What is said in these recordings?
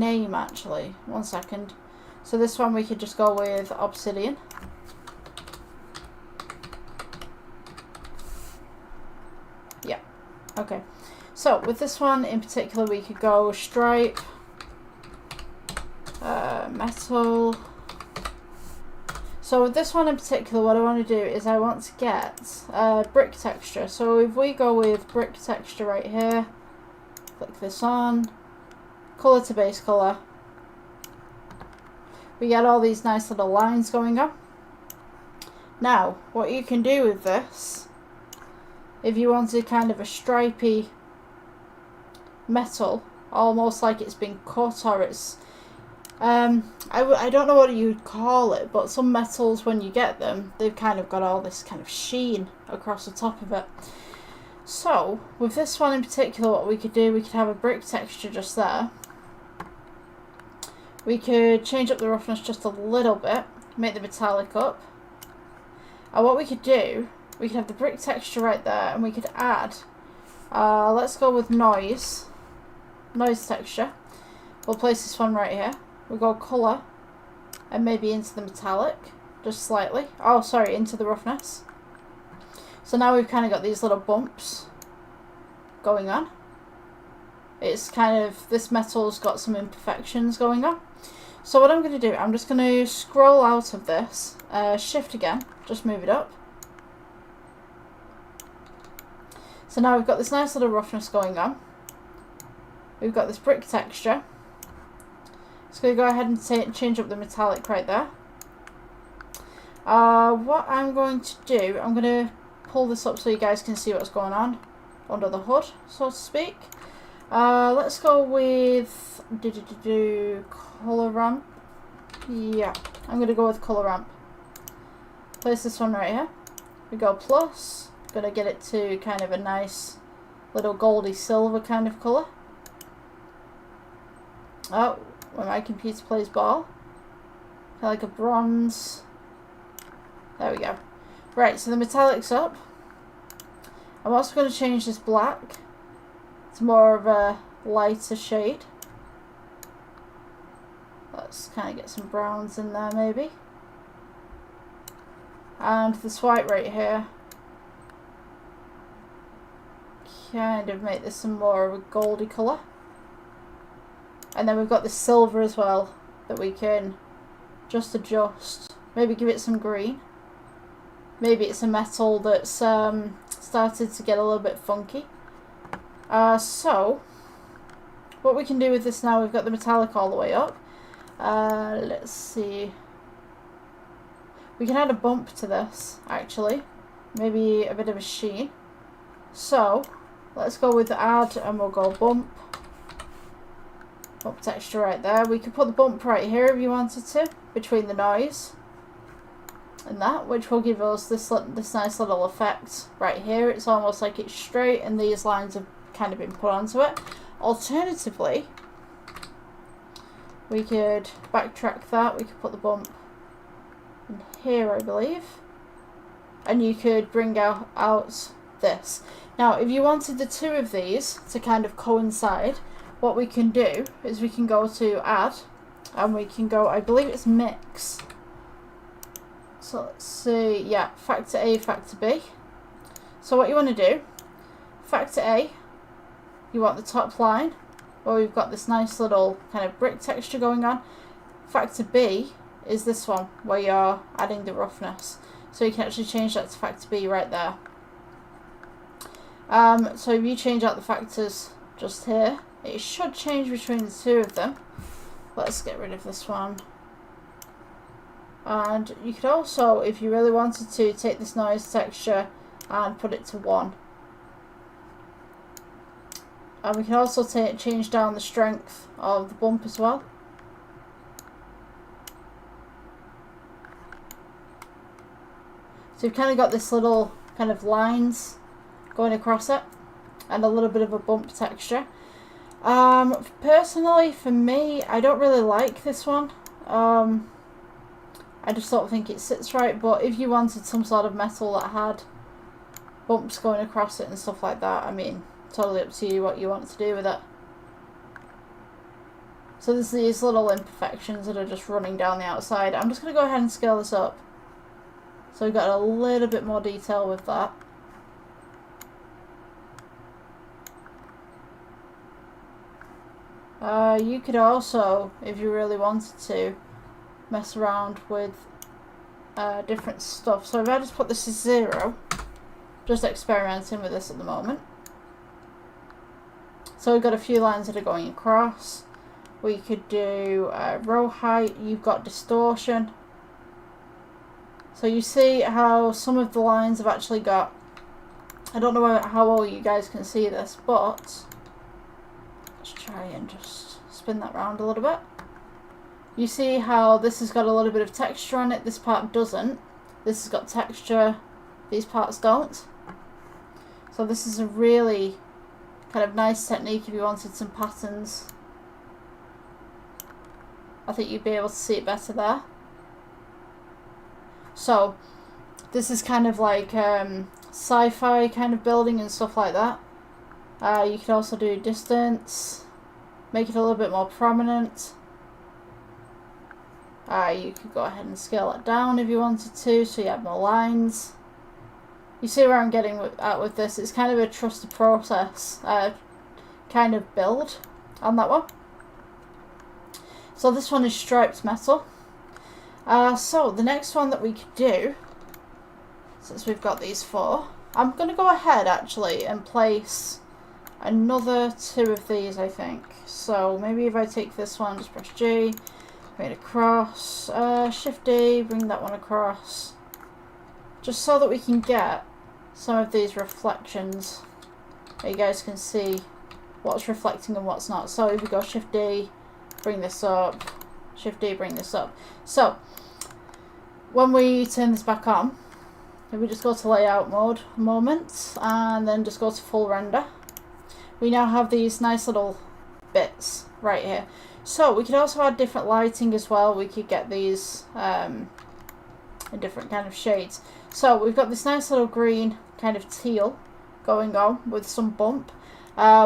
name actually. 1 second. So this one we could just go with obsidian. Yeah, okay. So with this one in particular we could go stripe, metal. So with this one in particular what I want to do is I want to get brick texture. So if we go with brick texture right here, click this on, colour to base colour, we get all these nice little lines going on. Now what you can do with this, if you wanted kind of a stripy metal, almost like it's been cut or it's I don't know what you'd call it, but some metals when you get them they've kind of got all this kind of sheen across the top of it. So with this one in particular what we could do, we could have a brick texture just there. We could change up the roughness just a little bit, make the metallic up, and what we could do, we could have the brick texture right there and we could add let's go with noise texture. We'll place this one right here. We'll go colour and maybe into the metallic just slightly, oh sorry, into the roughness. So now we've kind of got these little bumps going on. It's kind of, this metal's got some imperfections going on. So what I'm going to do, I'm just going to scroll out of this, shift again, just move it up. So now we've got this nice little roughness going on. We've got this brick texture. Just going to go ahead and change up the metallic right there. What I'm going to do, I'm going to pull this up so you guys can see what's going on under the hood, so to speak. Let's go with colour ramp. Yeah, I'm going to go with colour ramp. Place this one right here. We go plus. Going to get it to kind of a nice little goldy silver kind of colour. Oh, when my computer plays ball. Kind of like a bronze. There we go. Right, so the metallic's up. I'm also going to change this black to more of a lighter shade. Let's kind of get some browns in there maybe. And this white right here, kind of make this some more of a goldy colour. And then we've got the silver as well that we can just adjust. Maybe give it some green. Maybe it's a metal that's started to get a little bit funky. So what we can do with this now, we've got the metallic all the way up. Let's see. We can add a bump to this actually. Maybe a bit of a sheen. So let's go with the add and we'll go bump. Bump texture right there. We could put the bump right here if you wanted to, between the noise and that, which will give us this nice little effect right here. It's almost like it's straight and these lines have kind of been put onto it. Alternatively, we could backtrack that. We could put the bump in here, I believe, and you could bring out this. Now if you wanted the two of these to kind of coincide, what we can do is we can go to add and we can go, I believe it's mix. So let's see, yeah, factor A, factor B. So what you want to do, factor A, you want the top line where we've got this nice little kind of brick texture going on. Factor B is this one where you're adding the roughness. So you can actually change that to factor B right there. So if you change out the factors just here, it should change between the two of them. Let's get rid of this one. And you could also, if you really wanted to, take this noise texture and put it to 1. And we can also change down the strength of the bump as well. So you've kind of got this little kind of lines going across it and a little bit of a bump texture. Personally, for me, I don't really like this one. I just don't think it sits right, but if you wanted some sort of metal that had bumps going across it and stuff like that, I mean, totally up to you what you want to do with it. So there's these little imperfections that are just running down the outside. I'm just going to go ahead and scale this up. So we've got a little bit more detail with that. You could also, if you really wanted to, mess around with different stuff. So if I just put this as 0, just experimenting with this at the moment. So we've got a few lines that are going across. We could do row height. You've got distortion. So you see how some of the lines have actually got, I don't know how well you guys can see this, but let's try and just spin that round a little bit. You see how this has got a little bit of texture on it, this part doesn't. This has got texture, these parts don't. So this is a really kind of nice technique if you wanted some patterns. I think you'd be able to see it better there. So this is kind of like sci-fi kind of building and stuff like that. You could also do distance, make it a little bit more prominent. You could go ahead and scale it down if you wanted to, so you have more lines. You see where I'm getting at with this. It's kind of a trust the process kind of build on that one. So this one is striped metal. So the next one that we could do, since we've got these 4, I'm going to go ahead actually and place another 2 of these, I think. So maybe if I take this one, just press G, bring it across, Shift D, bring that one across, just so that we can get some of these reflections. You guys can see what's reflecting and what's not. So if we go Shift D, bring this up, Shift D, bring this up. So when we turn this back on, if we just go to layout mode a moment and then just go to full render, we now have these nice little bits right here. So we could also add different lighting as well. We could get these in different kind of shades. So we've got this nice little green kind of teal going on with some bump.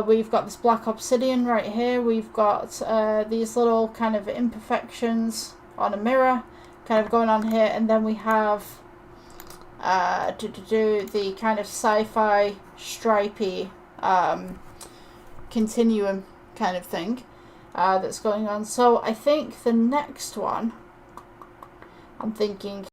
We've got this black obsidian right here. We've got these little kind of imperfections on a mirror kind of going on here, and then we have the kind of sci-fi stripy continuum kind of thing that's going on. So I think the next one, I'm thinking